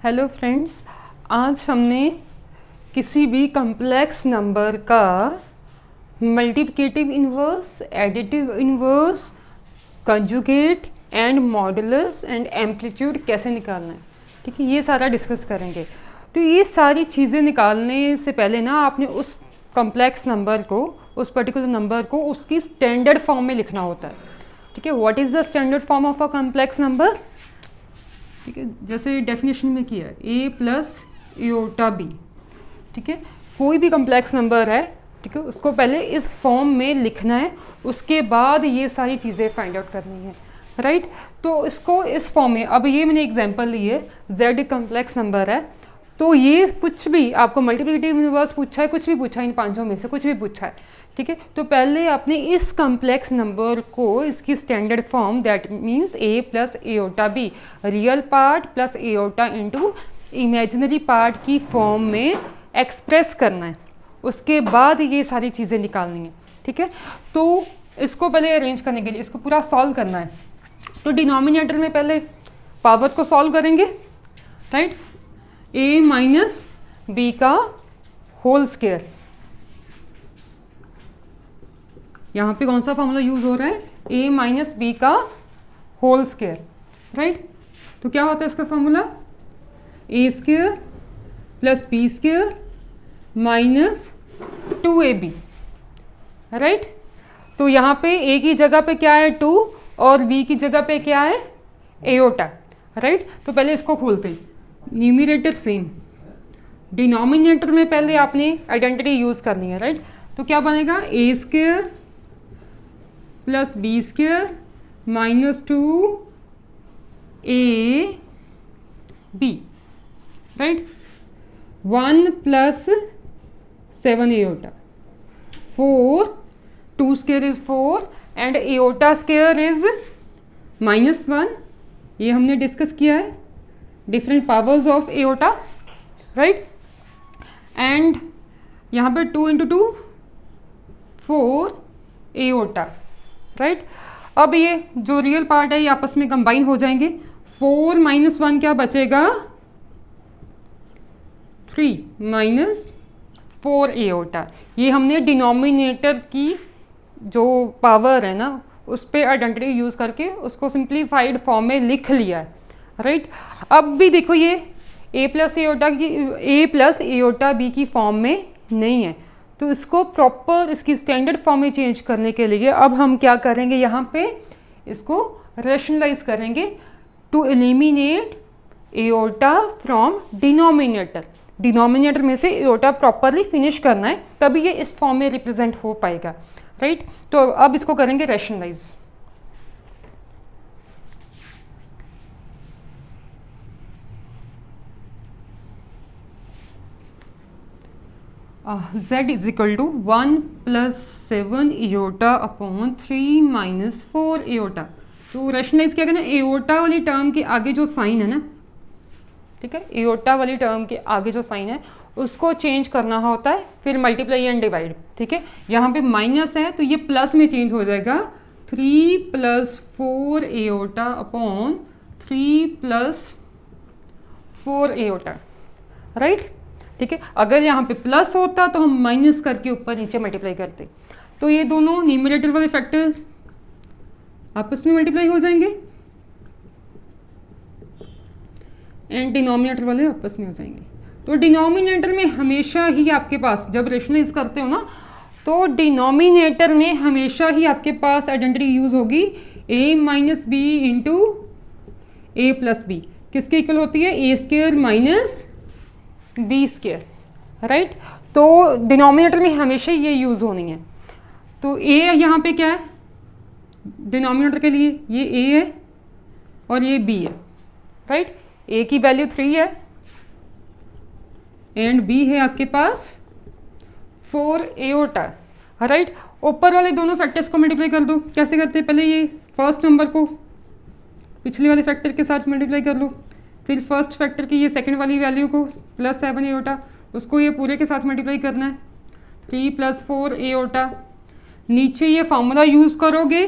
Hello friends, आज हमने किसी भी कम्प्लेक्स नंबर का multiplicative inverse, additive inverse, conjugate and modulus and amplitude कैसे निकालना है, ठीक है, ये सारा डिस्कस करेंगे। तो ये सारी चीज़ें निकालने से पहले ना आपने उस कम्प्लेक्स नंबर को, उस पर्टिकुलर नंबर को उसकी स्टैंडर्ड फॉर्म में लिखना होता है, ठीक है। What is the standard form of a complex number, ठीक है, जैसे डेफिनेशन में किया है a प्लस एओटा b, ठीक है। कोई भी कम्प्लेक्स नंबर है, ठीक है, उसको पहले इस फॉर्म में लिखना है, उसके बाद ये सारी चीज़ें फाइंड आउट करनी है, राइट। तो इसको इस फॉर्म में, अब ये मैंने एग्जांपल ली है, z कम्प्लेक्स नंबर है, तो ये कुछ भी आपको मल्टीप्लिकेटिव इन्वर्स पूछा है, कुछ भी पूछा है, इन पांचों में से कुछ भी पूछा है, ठीक है। तो पहले आपने इस कम्प्लेक्स नंबर को इसकी standard form, that means a plus aorta b, real part plus aorta into imaginary part की फॉर्म में एक्सप्रेस करना है, उसके बाद ये सारी चीज़ें निकालनी है, ठीक है। तो इसको पहले अरेंज करने के लिए इसको पूरा सॉल्व करना है, तो डिनोमिनेटर में पहले पावर को सॉल्व करेंगे, राइट। a माइनस बी का होल स्क्वायर, यहाँ पे कौन सा फॉर्मूला यूज हो रहा है, a माइनस बी का होल स्क्वायर, राइट। तो क्या होता है इसका formula, a square plus b square minus 2ab, right. तो यहाँ पे a की जगह पे क्या है 2 और b की जगह पे क्या है एओटा, राइट। तो पहले इसको खोलते हैं, न्यूमरेटर सेम, डिनोमिनेटर में पहले आपने आइडेंटिटी यूज करनी है, राइट। तो क्या बनेगा a square plus b square minus 2ab, right. 1 plus 7 iota, 4, 2 square is 4 and iota square is -1, ये हमने डिस्कस किया है, different powers of iota, right. And यहाँ पे 2 इंटू 2 4 एओटा, राइट। अब ये जो रियल पार्ट है ये आपस में कंबाइन हो जाएंगे, 4 माइनस 1 क्या बचेगा 3 माइनस 4 एओटा। ये हमने डिनोमिनेटर की जो पावर है ना उस पर आइडेंटिटी यूज करके उसको सिंप्लीफाइड फॉर्म में लिख लिया है, राइट। अब भी देखो ये a प्लस एओटा बी की फॉर्म में नहीं है, तो इसको प्रॉपर इसकी स्टैंडर्ड फॉर्म में चेंज करने के लिए अब हम क्या करेंगे, यहाँ पे इसको रैशनलाइज करेंगे to eliminate iota from denominator. Denominator में से एओटा प्रॉपरली फिनिश करना है, तभी ये इस फॉर्म में रिप्रेजेंट हो पाएगा, राइट। तो अब इसको करेंगे rationalise. z is equal to 1 plus 7 iota upon 3 minus 4 iota. तो रैशनलाइज क्या करना है, एओटा वाली टर्म के आगे जो साइन है ना, ठीक है, एओटा वाली टर्म के आगे जो साइन है उसको चेंज करना होता है, फिर मल्टीप्लाई एंड डिवाइड, ठीक है। यहाँ पे माइनस है तो ये प्लस में चेंज हो जाएगा, 3 plus 4 aorta upon 3 plus 4 aorta, right, ठीक है। अगर यहाँ पे प्लस होता तो हम माइनस करके ऊपर नीचे मल्टीप्लाई करते, तो ये दोनों न्यूमरेटर वाले फैक्टर आपस में मल्टीप्लाई हो जाएंगे एंड डिनोमिनेटर वाले आपस में हो जाएंगे। तो डिनोमिनेटर में हमेशा ही आपके पास, जब रेशनलाइज करते हो ना, तो डिनोमिनेटर में हमेशा ही आपके पास आइडेंटिटी यूज होगी a minus b into a plus b, किसके इक्वल होती है, a स्क्वायर माइनस बी स्क्वायर, राइट। तो डिनोमिनेटर में हमेशा ये यूज होनी है। तो a यहाँ पे क्या है डिनोमिनेटर के लिए, ये a है और ये b है, राइट। a की वैल्यू 3 है एंड b है आपके पास 4 एओटा, राइट। ऊपर वाले दोनों फैक्टर्स को मल्टीप्लाई कर दो, कैसे करते हैं, पहले ये फर्स्ट नंबर को पिछले वाले फैक्टर के साथ मल्टीप्लाई कर लो, फिर फर्स्ट फैक्टर की ये सेकंड वाली वैल्यू को प्लस 7 एओटा, उसको ये पूरे के साथ मल्टीप्लाई करना है, 3 प्लस 4 एओटा। नीचे ये फॉर्मूला यूज़ करोगे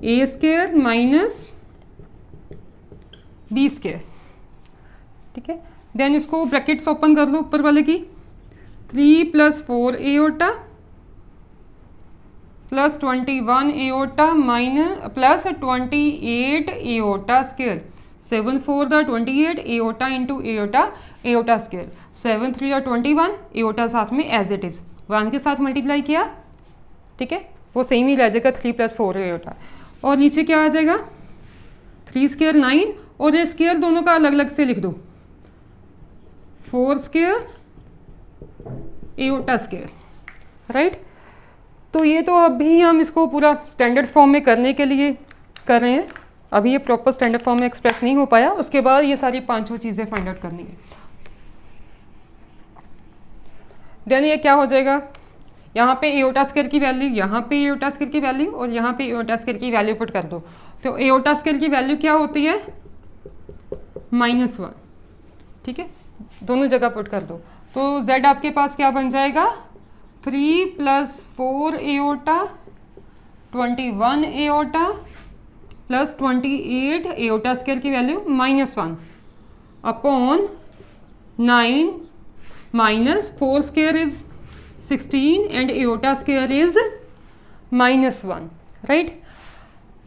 ए स्क्वायर माइनस बी स्क्वायर, ठीक है। ठीक है। देन इसको ब्रैकेट्स ओपन कर लो ऊपर वाले की, 3 + 4 aorta plus 21 aorta minus plus 28 iota square, 7 4 the 28 aorta into aorta, aorta square, 7 3 the 21 aorta साथ में एज इट इज 1 के साथ मल्टीप्लाई किया, ठीक है, वो सेम ही रह जाएगा 3 + 4 एओटा। और नीचे क्या आ जाएगा, 3 स्क्वायर 9, और ये स्क्वायर दोनों का अलग अलग से लिख दो, 4 स्क्वायर एओटा स्क्वायर, राइट। तो ये तो अभी हम इसको पूरा स्टैंडर्ड फॉर्म में करने के लिए कर रहे हैं, अभी ये प्रॉपर स्टैंडर्ड फॉर्म में एक्सप्रेस नहीं हो पाया, उसके बाद ये सारी पांचों चीज़ें फाइंड आउट करनी है। देन ये क्या हो जाएगा, यहाँ पे एओटा स्क्वायर की वैल्यू, यहाँ पे एओटा स्क्वायर की वैल्यू, और यहाँ पे एओटा स्क्वायर की वैल्यू पुट कर दो। तो एओटा स्क्वायर की वैल्यू क्या होती है, -1, ठीक है, दोनों जगह पुट कर दो। तो z आपके पास क्या बन जाएगा, 3 + 4 iota, 21 iota plus 28 iota square की value -1 upon 9 minus 4 square is 16 and iota square is -1, right.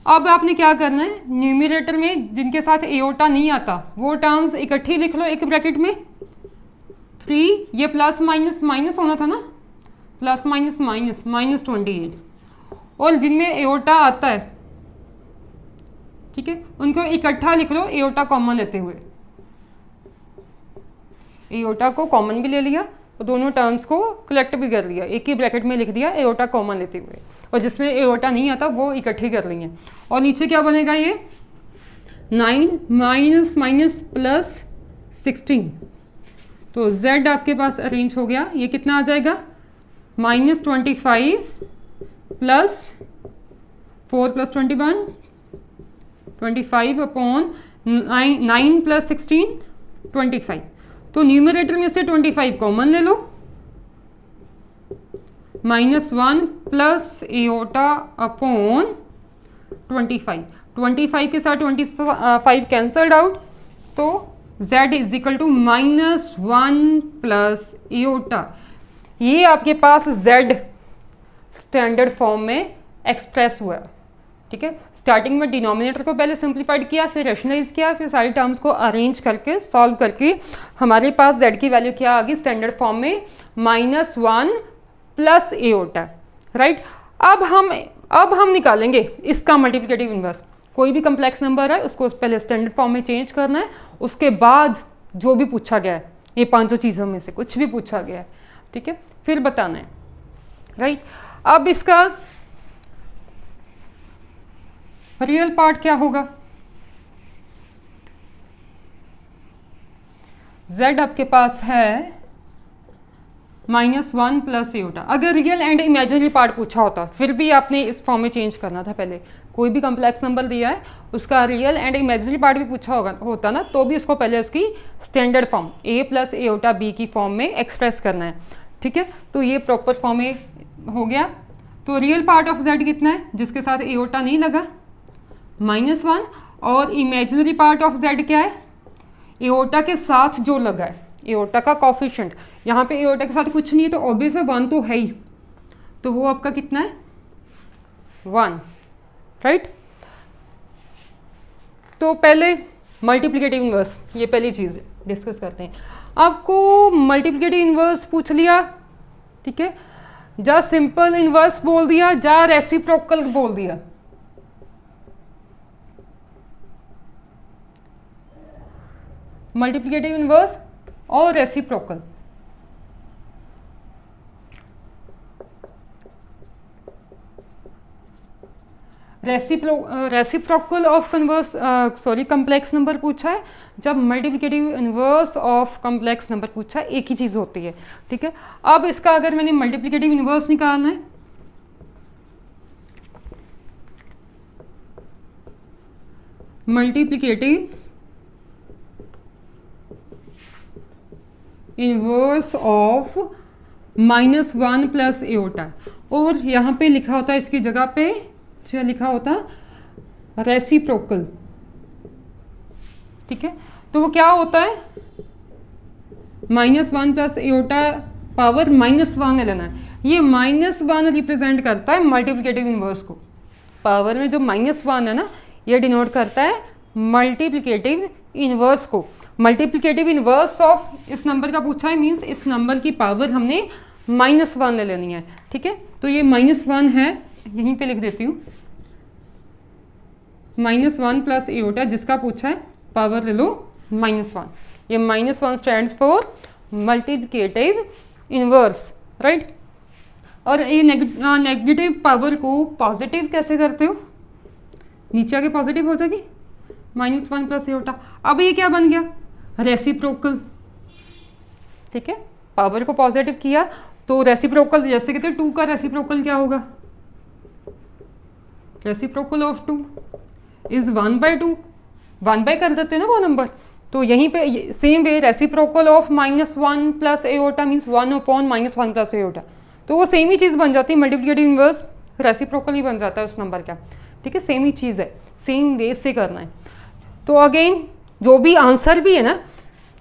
अब आपने क्या करना है, न्यूमरेटर में जिनके साथ एओटा नहीं आता वो टर्म्स इकट्ठी लिख लो एक ब्रैकेट में, 3, ये प्लस माइनस माइनस होना था ना, प्लस माइनस माइनस -28, और जिनमें एओटा आता है, ठीक है, उनको इकट्ठा लिख लो एओटा कॉमन लेते हुए, एओटा को कॉमन भी ले लिया और दोनों टर्म्स को कलेक्ट भी कर लिया, एक ही ब्रैकेट में लिख दिया एओटा कॉमन लेते हुए, और जिसमें एओटा नहीं आता वो इकट्ठी कर ली है। और नीचे क्या बनेगा, ये 9 माइनस माइनस प्लस 16, तो z आपके पास अरेंज हो गया, ये कितना आ जाएगा, -25 प्लस 4 + 21 25 अपॉन 9 + 16 25। तो न्यूमरेटर में से 25 कॉमन ले लो, -1 प्लस एओटा अपॉन 25 के साथ 25 कैंसल्ड आउट, तो z = -1 प्लस एओटा। ये आपके पास z स्टैंडर्ड फॉर्म में एक्सप्रेस हुआ, ठीक है। स्टार्टिंग में डिनोमिनेटर को पहले सिंप्लीफाइड किया, फिर रैशनलाइज किया, फिर सारी टर्म्स को अरेंज करके सॉल्व करके हमारे पास z की वैल्यू क्या आ गई स्टैंडर्ड फॉर्म में, -1 प्लस एओटा, राइट। अब हम निकालेंगे इसका मल्टीप्लिकेटिव इनवर्स। कोई भी कम्प्लेक्स नंबर है उसको पहले स्टैंडर्ड फॉर्म में चेंज करना है, उसके बाद जो भी पूछा गया है, ये पांचों चीज़ों में से कुछ भी पूछा गया है, ठीक है, फिर बताना है, राइट। अब इसका रियल पार्ट क्या होगा, z आपके पास है -1 प्लस एओटा। अगर रियल एंड इमेजिनरी पार्ट पूछा होता फिर भी आपने इस फॉर्म में चेंज करना था, पहले कोई भी कम्प्लेक्स नंबर दिया है उसका रियल एंड इमेजिनरी पार्ट भी पूछा होता ना, तो भी उसको पहले उसकी standard form a + aorta b की फॉर्म में एक्सप्रेस करना है, ठीक है। तो ये प्रॉपर फॉर्म में हो गया। तो रियल पार्ट ऑफ z कितना है, जिसके साथ एओटा नहीं लगा, -1, और इमेजिनरी पार्ट ऑफ z क्या है, एओटा के साथ जो लगा है, एओटा का कॉफिशिएंट। यहाँ पे एओटा के साथ कुछ नहीं है तो ऑब्वियस है 1 तो है ही, तो वो आपका कितना है, 1, राइट। तो पहले मल्टीप्लिकेटिव इनवर्स, ये पहली चीज़ डिस्कस करते हैं। आपको मल्टीप्लिकेटिव इनवर्स पूछ लिया, ठीक है, जा सिंपल इनवर्स बोल दिया, जा रेसिप्रोकल बोल दिया। मल्टीप्लिकेटिव इनवर्स और reciprocal. Reciprocal of complex number पूछा है, जब multiplicative inverse of complex number पूछा है, एक ही चीज़ होती है, ठीक है। अब इसका अगर मैंने मल्टीप्लिकेटिव इनवर्स निकालना है, multiplicative inverse of -1 plus aorta, और यहाँ पे लिखा होता है इसकी जगह पे क्या लिखा होता, रेसिप्रोकल, ठीक है। तो वो क्या होता है, -1 प्लस एओटा पावर -1 लेना है। ये -1 रिप्रेजेंट करता है मल्टीप्लिकेटिव इनवर्स को। पावर में जो -1 है ना, ये डिनोट करता है मल्टीप्लिकेटिव इनवर्स को। मल्टीप्लिकेटिव इनवर्स ऑफ इस नंबर का पूछा है, मीन्स इस नंबर की पावर हमने -1 ले लेनी है। ठीक है, तो ये -1 है, यहीं पे लिख देती हूँ, -1 प्लस एओटा, जिसका पूछा है पावर ले लो -1। ये -1 stands for multiplicative inverse, right. और ये नेगेटिव पावर को पॉजिटिव कैसे करते हो, नीचे आके पॉजिटिव हो जाएगी, -1 प्लस एओटा। अब ये क्या बन गया, रेसिप्रोकल। ठीक है, पावर को पॉजिटिव किया तो रेसिप्रोकल, जैसे कहते हैं 2 का रेसिप्रोकल क्या होगा, रेसिप्रोकल ऑफ 2 इज 1/2, 1 कर देते हैं ना वो नंबर। तो यहीं पे same way reciprocal of -1 plus aorta means 1/-1 plus aorta, तो वो सेम ही चीज़ बन जाती है, मल्टीप्लिकेटिव इनवर्स रेसिप्रोकल ही बन जाता है उस नंबर का। ठीक है, सेम ही चीज़ है, सेम वे से करना है। तो अगेन जो भी आंसर भी है ना,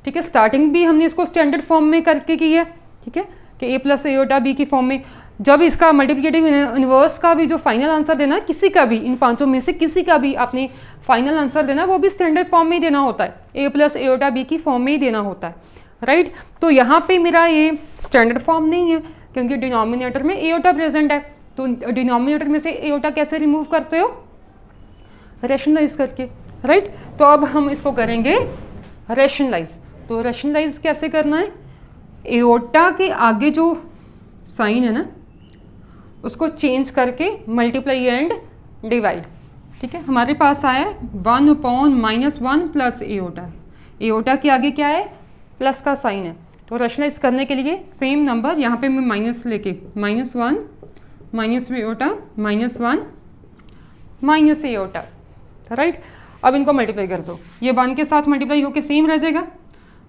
ठीक है, स्टार्टिंग भी हमने इसको स्टैंडर्ड फॉर्म में करके की है। ठीक है, कि ए प्लस एओटा बी की फॉर्म में। जब इसका मल्टीप्लिकेटिव इनवर्स का भी जो फाइनल आंसर देना है, किसी का भी, इन पांचों में से किसी का भी आपने फाइनल आंसर देना, वो भी स्टैंडर्ड फॉर्म में ही देना होता है, ए प्लस एओटा बी की फॉर्म में ही देना होता है, राइट। तो यहाँ पे मेरा ये स्टैंडर्ड फॉर्म नहीं है, क्योंकि डिनोमिनेटर में एओटा प्रेजेंट है। तो डिनोमिनेटर में से एओटा कैसे रिमूव करते हो, रैशनलाइज करके, राइट। तो अब हम इसको करेंगे रैशनलाइज। तो रैशनलाइज कैसे करना है, एओटा के आगे जो साइन है ना, उसको चेंज करके मल्टीप्लाई एंड डिवाइड। ठीक है, हमारे पास आया 1/-1 प्लस एओटा। एओटा के आगे क्या है, प्लस का साइन है। तो रैशनलाइज करने के लिए सेम नंबर यहाँ पे मैं माइनस लेके -1 minus aorta -1 minus aorta, right. अब इनको मल्टीप्लाई कर दो, ये 1 के साथ मल्टीप्लाई होके सेम रह जाएगा,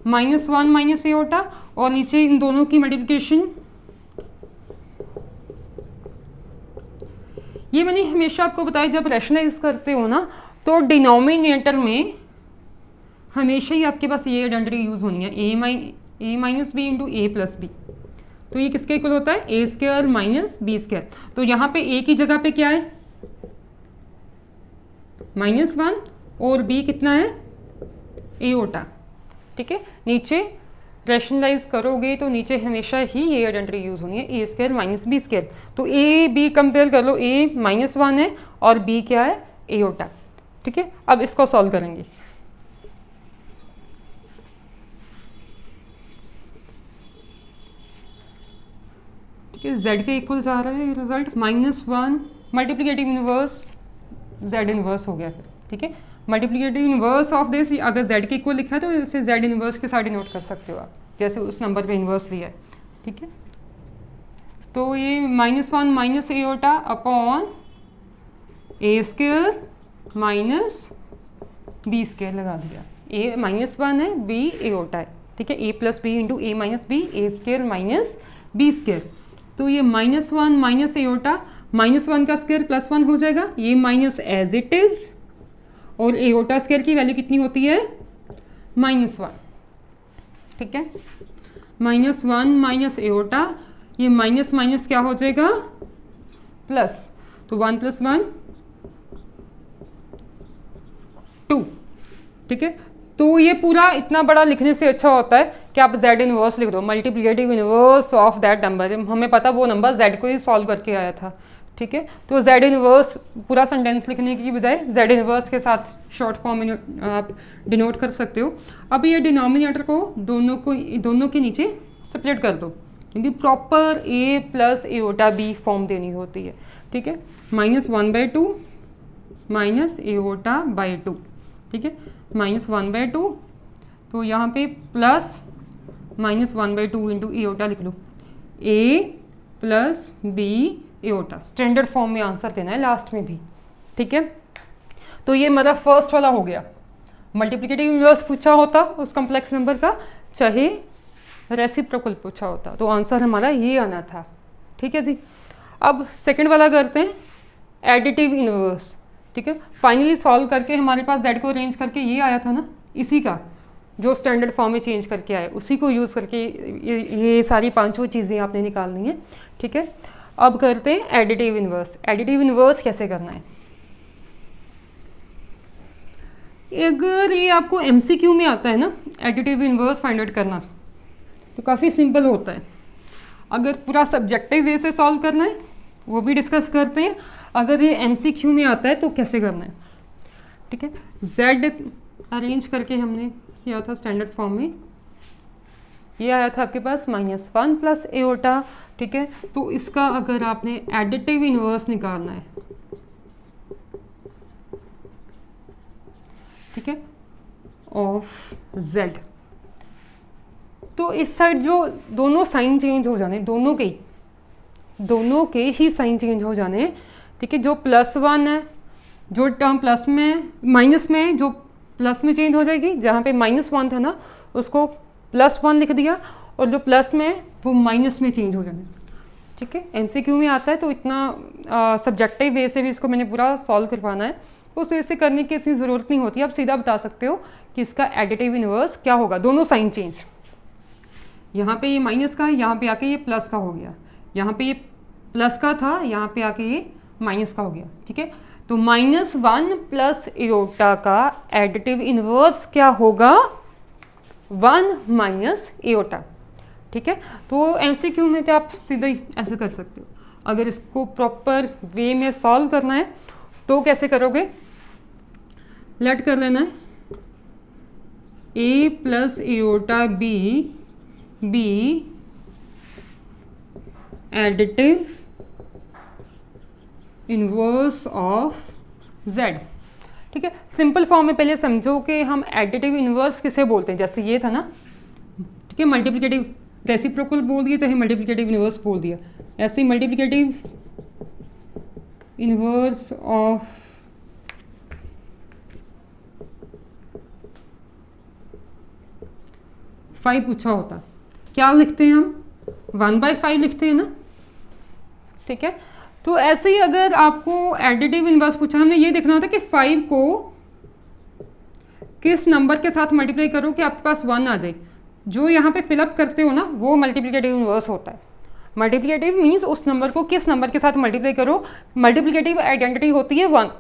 -1 माइनस एओटा, और नीचे इन दोनों की मल्टीप्लिकेशन। ये मैंने हमेशा आपको बताया, जब रैशनलाइज करते हो ना, तो डिनोमिनेटर में हमेशा ही आपके पास ये आइडेंटिटी यूज होनी है, ए minus b into a plus B. तो ये किसके इक्वल होता है, ए स्क्वायर माइनस बी स्क्वायर। तो यहाँ पे ए की जगह पे क्या है, -1, और बी कितना है, एओटा। ठीक है, नीचे रैशनलाइज करोगे तो नीचे हमेशा ही ये आइडेंटिटी यूज होनी है, ए स्क्वायर माइनस बी स्क्वायर। तो ए बी कंपेयर कर लो, ए -1 है और बी क्या है, एओटा। ठीक है, अब इसको सॉल्व करेंगे। ठीक है, z के इक्वल जा रहा है result, -1 multiplicative inverse z inverse हो गया फिर। ठीक है, मल्टीप्लिकेटिव इनवर्स ऑफ दिस, अगर z के इक्वल लिखा है तो इसे z इनवर्स के साथ डिनोट कर सकते हो आप, जैसे उस नंबर पे इनवर्स लिया है। ठीक है, तो ये -1 माइनस एओटा अपॉन ए स्क्वायर माइनस बी स्क्वायर लगा दिया। ए -1 है, बी एओटा है। ठीक है, ए प्लस बी इंटू ए माइनस बी, ए स्क्वायर माइनस बी स्क्वायर। तो ये -1 माइनस एओटा, -1 का स्क्वायर +1 हो जाएगा, ये माइनस एज इट इज, और एओटा स्क्वायर की वैल्यू कितनी होती है, -1। ठीक है, -1 माइनस एओटा, ये माइनस माइनस क्या हो जाएगा, प्लस, तो 1 + 1 2। ठीक है, तो ये पूरा इतना बड़ा लिखने से अच्छा होता है कि आप z इनवर्स लिख दो, multiplicative inverse of that number. हमें पता वो नंबर z को ही सॉल्व करके आया था। ठीक है, तो z इनवर्स पूरा सेंटेंस लिखने की बजाय z इनवर्स के साथ शॉर्ट फॉर्म में आप डिनोट कर सकते हो। अब ये डिनोमिनेटर को दोनों के नीचे स्प्लिट कर दो, क्योंकि proper a plus aorta b form देनी होती है। ठीक है, -1/2 माइनस एओटा बाई 2। ठीक है, -1/2, तो यहाँ पे प्लस -1/2 इंटू एओटा लिख लो, a plus b iota. Standard form में आंसर देना है लास्ट में भी। ठीक है, तो ये मेरा फर्स्ट वाला हो गया। मल्टीप्लिकेटिव इनवर्स पूछा होता उस कॉम्प्लेक्स नंबर का, चाहे रेसिप्रोकल पूछा होता, तो आंसर हमारा ये आना था। ठीक है जी, अब सेकंड वाला करते हैं, एडिटिव इनवर्स। ठीक है, फाइनली सॉल्व करके हमारे पास z को अरेंज करके ये आया था ना, इसी का जो स्टैंडर्ड फॉर्म में चेंज करके आए उसी को यूज़ करके ये सारी पांचों चीज़ें आपने निकालनी है। ठीक है, अब करते हैं एडिटिव इन्वर्स। एडिटिव इन्वर्स कैसे करना है? अगर ये आपको एमसीक्यू में आता है ना एडिटिव इन्वर्स फाइंड आउट करना, तो काफ़ी सिंपल होता है। अगर पूरा सब्जेक्टिव वे से सॉल्व करना है वो भी डिस्कस करते हैं। अगर ये एमसीक्यू में आता है तो कैसे करना है? ठीक है, जेड अरेंज करके हमने किया था स्टैंडर्ड फॉर्म में, ये आया था आपके पास -1 प्लस एओटा। ठीक है, तो इसका अगर आपने एडिटिव इन्वर्स निकालना है, ठीक है, ऑफ जेड, तो इस साइड जो दोनों साइन चेंज हो जाने, दोनों के ही साइन चेंज हो जाने हैं। ठीक है, जो +1 है, जो टर्म प्लस में माइनस में, जो प्लस में चेंज हो जाएगी, जहाँ पे -1 था ना उसको +1 लिख दिया, और जो प्लस में है वो माइनस में चेंज हो जाना। ठीक है, एमसीक्यू में आता है तो इतना सब्जेक्टिव वे से भी इसको मैंने पूरा सॉल्व करवाना है, उस वे से करने की इतनी ज़रूरत नहीं होती। आप सीधा बता सकते हो कि इसका एडिटिव इन्वर्स क्या होगा। दोनों साइन चेंज, यहाँ पे ये माइनस का, यहाँ पे आके ये प्लस का हो गया, यहाँ पे ये प्लस का था, यहाँ पे आके ये माइनस का हो गया। ठीक है, तो -1 प्लस एओटा का एडिटिव इन्वर्स क्या होगा? 1 माइनस एओटा। ठीक है, तो एमसीक्यू में तो आप सीधा ही ऐसे कर सकते हो। अगर इसको प्रॉपर वे में सॉल्व करना है तो कैसे करोगे? लेट कर लेना है a plus iota b additive inverse of z। ठीक है, सिंपल फॉर्म में पहले समझो कि हम एडिटिव इन्वर्स किसे बोलते हैं। जैसे ये था ना, ठीक है, मल्टीप्लिकेटिव रेसिप्रोकल बोल दिया, चाहे मल्टीप्लिकेटिव इन्वर्स बोल दिया, ऐसे ही मल्टीप्लिकेटिव इन्वर्स ऑफ फाइव पूछा होता, क्या लिखते हैं हम? 1/5 लिखते हैं ना। ठीक है, तो ऐसे ही अगर आपको एडिटिव इन्वर्स पूछा, हमने ये देखना होता है कि 5 को किस नंबर के साथ मल्टीप्लाई करो कि आपके पास 1 आ जाए। जो यहाँ पे फिलअप करते हो ना वो मल्टीप्लिकेटिव इन्वर्स होता है। मल्टीप्लिकेटिव मीन्स उस नंबर को किस नंबर के साथ मल्टीप्लाई करो। मल्टीप्लिकेटिव आइडेंटिटी होती है 1।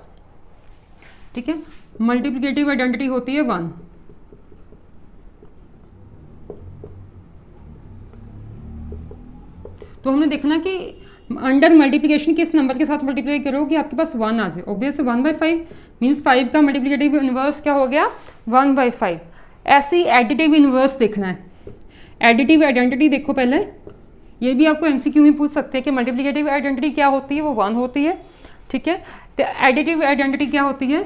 ठीक है, मल्टीप्लिकेटिव आइडेंटिटी होती है 1। तो हमने देखना कि अंडर मल्टीप्लिकेशन किस नंबर के साथ मल्टीप्लाई करो कि आपके पास 1 आ जाए। ऑब्वियस 1/5 मीन्स 5 का मल्टीप्लिकेटिव इन्वर्स क्या हो गया? 1/5। ऐसी एडिटिव इन्वर्स देखना है। एडिटिव आइडेंटिटी देखो पहले, ये भी आपको एमसीक्यू में पूछ सकते हैं कि मल्टीप्लिकेटिव आइडेंटिटी क्या होती है? वो 1 होती है। ठीक है, तो एडिटिव आइडेंटिटी क्या होती है?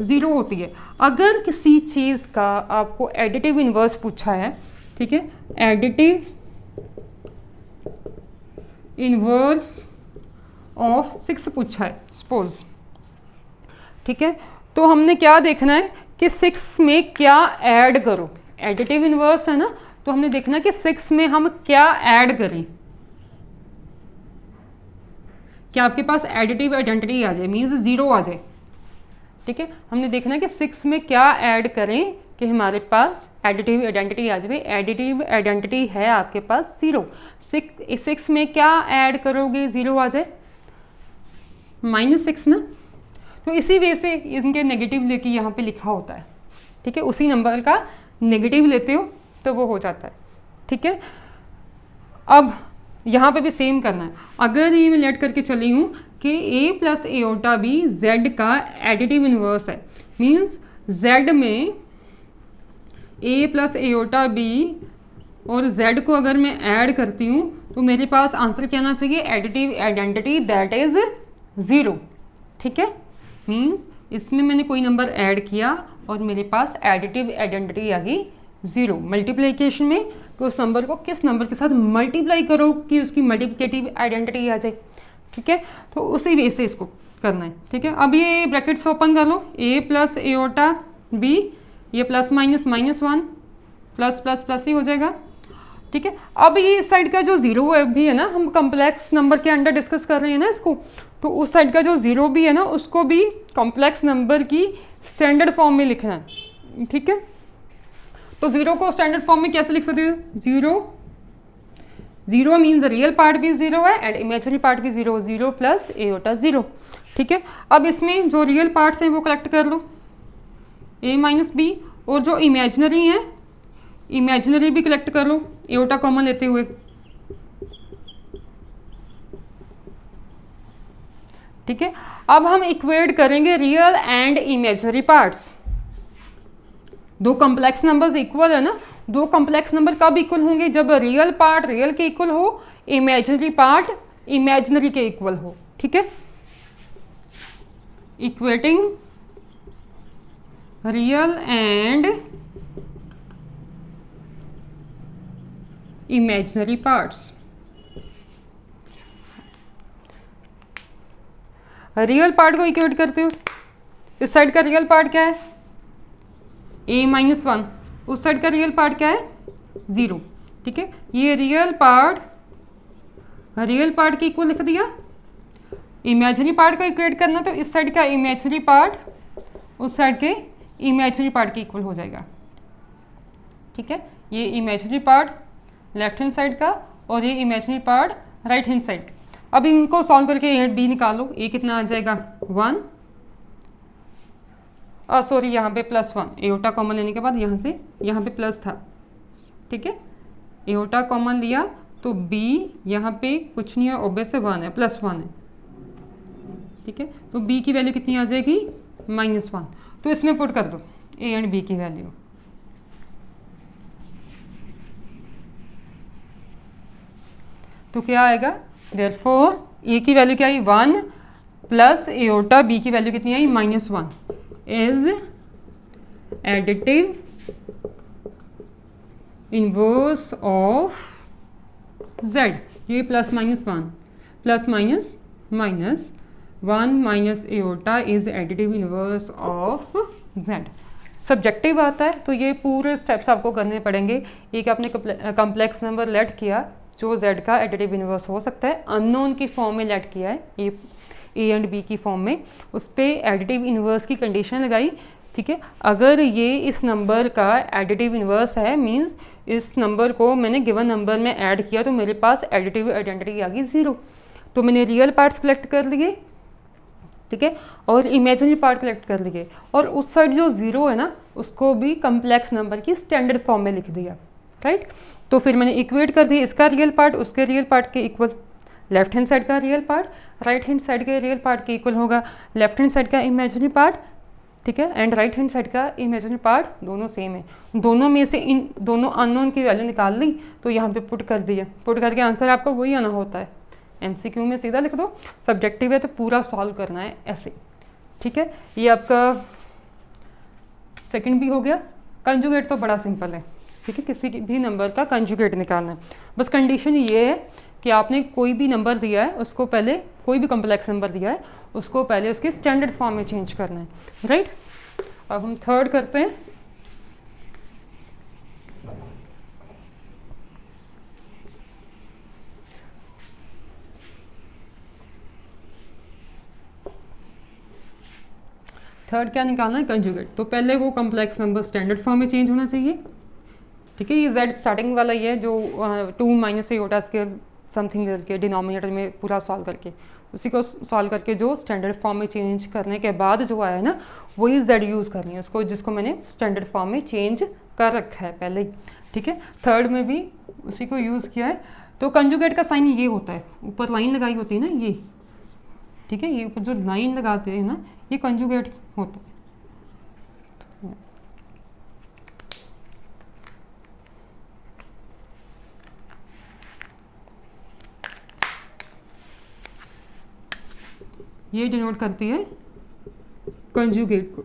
0 होती है। अगर किसी चीज़ का आपको एडिटिव इन्वर्स पूछा है, ठीक है, एडिटिव इन्वर्स ऑफ 6 पूछा है सपोज, ठीक है, तो हमने क्या देखना है कि 6 में क्या ऐड करो। एडिटिव इन्वर्स है ना, तो हमने देखना कि 6 में हम क्या ऐड करें कि आपके पास एडिटिव आइडेंटिटी आ जाए, मीन्स 0 आ जाए। ठीक है, हमने देखना कि 6 में क्या ऐड करें कि हमारे पास एडिटिव आइडेंटिटी आ जाए। एडिटिव आइडेंटिटी है आपके पास 0। 6 में क्या ऐड करोगे 0 आ जाए? -6 ना। तो इसी वे से इनके नेगेटिव लेके यहाँ पे लिखा होता है। ठीक है, उसी नंबर का नेगेटिव लेते हो तो वो हो जाता है। ठीक है, अब यहाँ पे भी सेम करना है। अगर ये मैं लेट करके चली हूँ कि a plus iota b z का एडिटिव इन्वर्स है, मीन्स z में a प्लस एओटा बी और z को अगर मैं ऐड करती हूँ तो मेरे पास आंसर क्या आना चाहिए? Additive identity that is 0। ठीक है, मीन्स इसमें मैंने कोई नंबर ऐड किया और मेरे पास एडिटिव आइडेंटिटी आ गई 0। मल्टीप्लिकेशन में कि उस नंबर को किस नंबर के साथ मल्टीप्लाई करो कि उसकी मल्टीप्लिकेटिव आइडेंटिटी आ जाए। ठीक है, तो उसी वे से इसको करना है। ठीक है, अब ये ब्रैकेट्स ओपन कर लो, a प्लस एओटा बी, ये plus minus -1 plus plus plus ही हो जाएगा। ठीक है, अब ये इस साइड का जो 0 भी है ना, हम कम्प्लेक्स नंबर के अंडर डिस्कस कर रहे हैं ना इसको, तो उस साइड का जो ज़ीरो भी है ना उसको भी कॉम्प्लेक्स नंबर की स्टैंडर्ड फॉर्म में लिखना है, ठीक है। तो ज़ीरो को स्टैंडर्ड फॉर्म में कैसे लिख सकते हो, ज़ीरो मीन्स रियल पार्ट भी ज़ीरो है एंड इमेजिनरी पार्ट भी zero, zero plus aorta zero, ठीक है। अब इसमें जो रियल पार्ट्स हैं वो कलेक्ट कर लो, ए माइनस बी, और जो इमेजिनरी हैं इमेजिनरी भी कलेक्ट कर लो एओटा कॉमन लेते हुए, ठीक है। अब हम इक्वेट करेंगे रियल एंड इमेजिनरी पार्ट्स। दो कॉम्प्लेक्स नंबर्स इक्वल है ना, दो कॉम्प्लेक्स नंबर कब इक्वल होंगे, जब रियल पार्ट रियल के इक्वल हो, इमेजिनरी पार्ट इमेजिनरी के इक्वल हो, ठीक है। Equating real and imaginary parts. Real part को इक्वेट करते हो, इस साइड का रियल पार्ट क्या है, a माइनस वन, उस साइड का रियल पार्ट क्या है, ज़ीरो, ठीक है। ये रियल पार्ट के इक्वल लिख दिया। इमेजिनरी पार्ट को इक्वेट करना तो इस साइड का इमेजिनरी पार्ट उस साइड के इमेजिनरी पार्ट के इक्वल हो जाएगा, ठीक है। ये imaginary part left hand side का और ये imaginary part right hand side का। अब इनको सॉल्व करके ए बी निकालो, ए कितना आ जाएगा 1, सॉरी यहाँ पे +1, एओटा कॉमन लेने के बाद यहाँ से यहाँ पे प्लस था, ठीक है। एओटा कॉमन लिया तो b यहाँ पे कुछ नहीं है, ऑब्वियस से 1 है, +1 है, ठीक है। तो b की वैल्यू कितनी आ जाएगी -1। तो इसमें पुट कर दो a एंड b की वैल्यू, तो क्या आएगा, देयरफॉर a की वैल्यू क्या आई 1 प्लस एओटा, b की वैल्यू कितनी आई -1 is additive inverse of z। ये plus minus 1 minus aorta is additive inverse of z। Subjective आता है तो ये पूरे स्टेप्स आपको करने पड़ेंगे। एक आपने कम्प्लेक्स नंबर लेट किया जो z का एडिटिव इनवर्स हो सकता है, अननोन की फॉर्म में लेट किया है ए एंड बी की फॉर्म में, उस पर एडिटिव इनवर्स की कंडीशन लगाई, ठीक है। अगर ये इस नंबर का एडिटिव इनवर्स है मींस इस नंबर को मैंने गिवन नंबर में ऐड किया तो मेरे पास एडिटिव आइडेंटिटी आ गई 0। तो मैंने रियल पार्ट्स कलेक्ट कर लिए, ठीक है, और इमेजिनरी पार्ट कलेक्ट कर लिए, और उस साइड जो 0 है ना उसको भी कम्प्लेक्स नंबर की स्टैंडर्ड फॉर्म में लिख दिया, राइट। तो फिर मैंने इक्वेट कर दिया इसका रियल पार्ट उसके रियल पार्ट के इक्वल, लेफ्ट हैंड साइड का real part right hand side के रियल पार्ट के इक्वल होगा, लेफ्ट हैंड साइड का इमेजिनरी पार्ट, ठीक है, एंड राइट हैंड साइड का इमेजिनरी पार्ट दोनों सेम है। दोनों में से इन दोनों अननोन की वैल्यू निकाल ली तो यहाँ पे पुट कर दिया, पुट करके आंसर आपका वही आना होता है। एमसीक्यू में सीधा लिख दो, सब्जेक्टिव है तो पूरा सॉल्व करना है ऐसे, ठीक है। ये आपका सेकंड भी हो गया। कंजुगेट तो बड़ा सिंपल है, ठीक है, किसी भी नंबर का कंजुगेट निकालना है। बस कंडीशन ये है कि आपने कोई भी नंबर दिया है उसको पहले, कोई भी कॉम्प्लेक्स नंबर दिया है उसको पहले उसके स्टैंडर्ड फॉर्म में चेंज करना है, राइट। अब हम थर्ड करते हैं। थर्ड क्या निकालना है, कंजुगेट। तो पहले वो कॉम्प्लेक्स नंबर स्टैंडर्ड फॉर्म में चेंज होना चाहिए, ठीक है। ये z स्टार्टिंग वाला ये है जो 2 माइनस एओटा स्क्वायर समथिंग करके डिनोमिनेटर में पूरा सॉल्व करके उसी को सॉल्व करके जो स्टैंडर्ड फॉर्म में चेंज करने के बाद जो आया है ना वही z यूज़ करनी है उसको, जिसको मैंने स्टैंडर्ड फॉर्म में चेंज कर रखा है पहले ही, ठीक है। थर्ड में भी उसी को यूज़ किया है। तो कंजुगेट का साइन ये होता है, ऊपर लाइन लगाई होती है ना ये, ठीक है, ये ऊपर जो लाइन लगाते हैं ना ये कंजुगेट होता है। ये डिनोट करती है कंजुगेट को,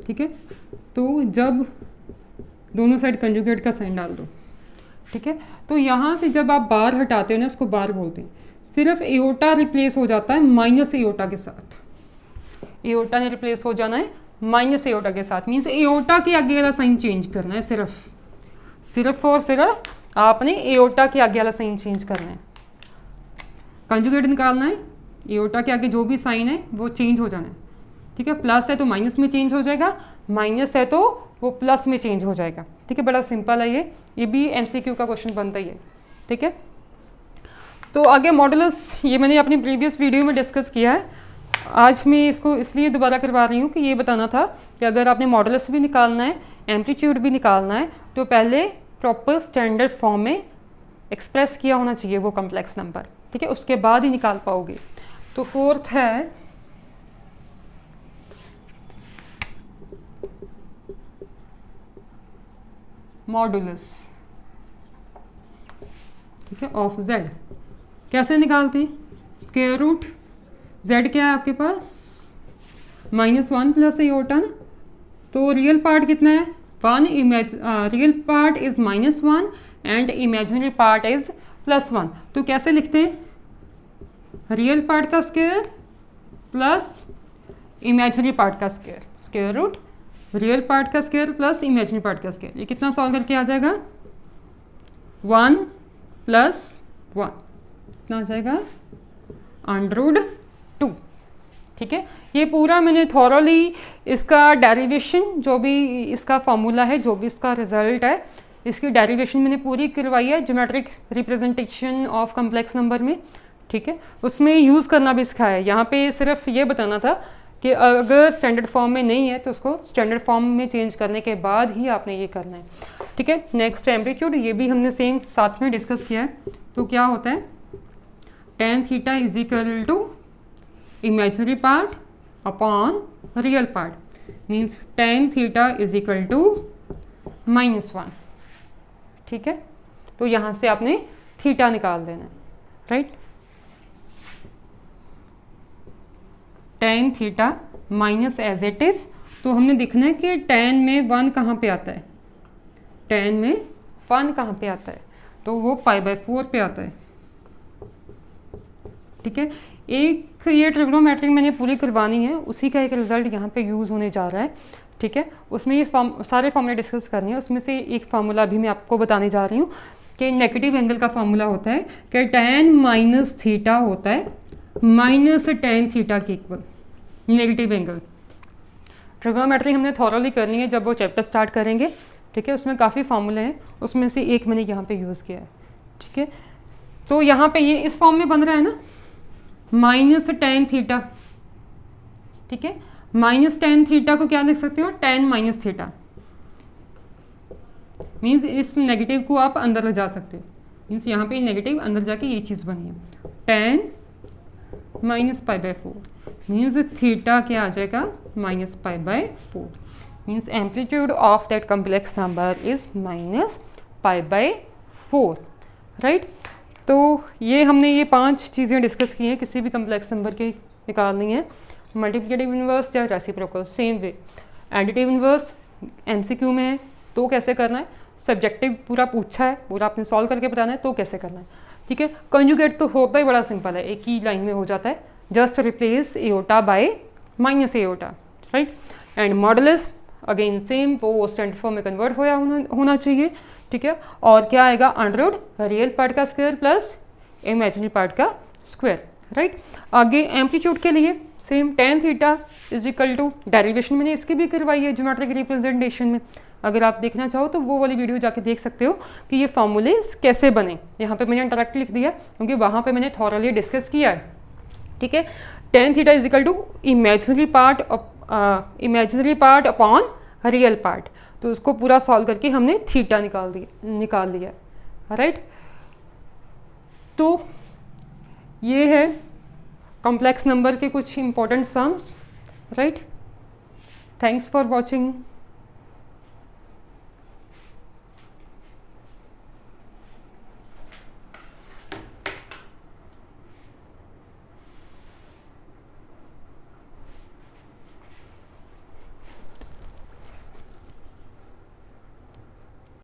ठीक है। तो जब दोनों साइड कंजुगेट का साइन डाल दो, ठीक है, तो यहाँ से जब आप बार हटाते हो ना इसको बार बोलते हैं, सिर्फ एओटा रिप्लेस हो जाता है माइनस एओटा के साथ। एओटा ने रिप्लेस हो जाना है माइनस एओटा के साथ, मीन्स एओटा के आगे वाला साइन चेंज करना है, सिर्फ और सिर्फ आपने एओटा के आगे वाला साइन चेंज करना है। कंजुगेट निकालना है एओर्टा के आगे जो भी साइन है वो चेंज हो जाना है, ठीक है। प्लस है तो माइनस में चेंज हो जाएगा, माइनस है तो वो प्लस में चेंज हो जाएगा, ठीक है। बड़ा सिंपल है ये भी एमसीक्यू का क्वेश्चन बनता ही है, ठीक है। तो आगे मॉडुलस ये मैंने अपनी प्रीवियस वीडियो में डिस्कस किया है, आज मैं इसको इसलिए दोबारा करवा रही हूँ कि ये बताना था कि अगर आपने मॉडुलस भी निकालना है, एम्पलीट्यूड भी निकालना है, तो पहले प्रॉपर स्टैंडर्ड फॉर्म में एक्सप्रेस किया होना चाहिए वो कॉम्प्लेक्स नंबर, ठीक है, उसके बाद ही निकाल पाओगे। तो फोर्थ है मॉडुलस, ठीक है, ऑफ जेड। कैसे निकालते? स्क्वायर रूट जेड क्या है आपके पास -1 प्लस एओर्टा ना, तो रियल पार्ट कितना है 1, real part is -1 and imaginary part is +1। तो कैसे लिखते हैं? रियल पार्ट का स्क्वायर प्लस इमेजिनरी पार्ट का square, square root real part का स्क्वायर प्लस इमेजिनरी पार्ट का स्क्वायर। ये कितना सॉल्व करके आ जाएगा 1 + 1 कितना आ जाएगा √2, ठीक है। ये पूरा मैंने थॉरली इसका डेरिवेशन जो भी इसका फॉर्मूला है, जो भी इसका रिजल्ट है, इसकी डेरिवेशन मैंने पूरी करवाई है geometric representation of complex number में, ठीक है। उसमें यूज़ करना भी सिखाया है। यहाँ पे सिर्फ ये बताना था कि अगर स्टैंडर्ड फॉर्म में नहीं है तो उसको स्टैंडर्ड फॉर्म में चेंज करने के बाद ही आपने ये करना है, ठीक है। नेक्स्ट एम्पलीट्यूड, ये भी हमने सेम साथ में डिस्कस किया है। तो क्या होता है tan θ = imaginary part upon real part, means tan θ = -1, ठीक है। तो यहाँ से आपने थीटा निकाल देना है, right. tan θ minus as it is, तो हमने देखना है कि tan में 1 कहाँ पे आता है, tan में 1 कहाँ पे आता है, तो वो π/4 पे आता है, ठीक है। एक ये ट्रिग्नोमेट्री मैंने पूरी करवानी है, उसी का एक रिजल्ट यहाँ पे यूज़ होने जा रहा है, ठीक है। उसमें ये सारे फॉर्मूले डिस्कस करने हैं। उसमें से एक फार्मूला भी मैं आपको बताने जा रही हूँ कि नेगेटिव एंगल का फार्मूला होता है कि tan -θ होता है -tan θ के इक्वल नेगेटिव एंगल। ट्रिग्नोमेट्री हमने थॉरली करनी है जब वो चैप्टर स्टार्ट करेंगे, ठीक है। उसमें काफ़ी फार्मूले हैं, उसमें से एक मैंने यहाँ पे यूज़ किया है, ठीक है। तो यहाँ पे ये इस फॉर्म में बन रहा है ना -tan θ, ठीक है। -tan θ को क्या लिख सकते हो tan -θ, मीन्स इस नेगेटिव को आप अंदर ले जा सकते हो, मीन्स यहाँ पे नेगेटिव अंदर जाके ये चीज़ बनी है tan -π/4, मीन्स थीटा क्या आ जाएगा -π/4, means amplitude of that complex number is -π/4, right. तो ये हमने ये 5 चीज़ें डिस्कस की हैं किसी भी कॉम्प्लेक्स नंबर की निकालनी है। मल्टीप्लिकेटिव इन्वर्स या reciprocal same way, additive inverse MCQ में है तो कैसे करना है, सब्जेक्टिव पूरा पूछा है, पूरा आपने सॉल्व करके बताना है तो कैसे करना है, ठीक है। कंजुगेट तो होता ही बड़ा सिंपल है, एक ही लाइन में हो जाता है, just replace iota by -iota, right. And modulus again same, वो स्टैंडर्ड फॉर्म में कन्वर्ट होना चाहिए, ठीक है। और क्या आएगा √ रियल पार्ट का स्क्वायर प्लस इमेजिनरी पार्ट का स्क्वायर, राइट। आगे एम्पलीट्यूड के लिए सेम tan θ = डेरिवेशन मैंने इसकी भी करवाई है ज्योमेट्रिक रिप्रेजेंटेशन में, अगर आप देखना चाहो तो वो वाली वीडियो जाके देख सकते हो कि ये फॉर्मूले कैसे बने। यहाँ पे मैंने डायरेक्ट लिख दिया क्योंकि वहाँ पे मैंने थॉरली डिस्कस किया है, ठीक है। tan θ = imaginary part upon real part, तो उसको पूरा सॉल्व करके हमने थीटा निकाल लिया, राइट। तो ये है कॉम्प्लेक्स नंबर के कुछ important sums, right. Thanks for watching.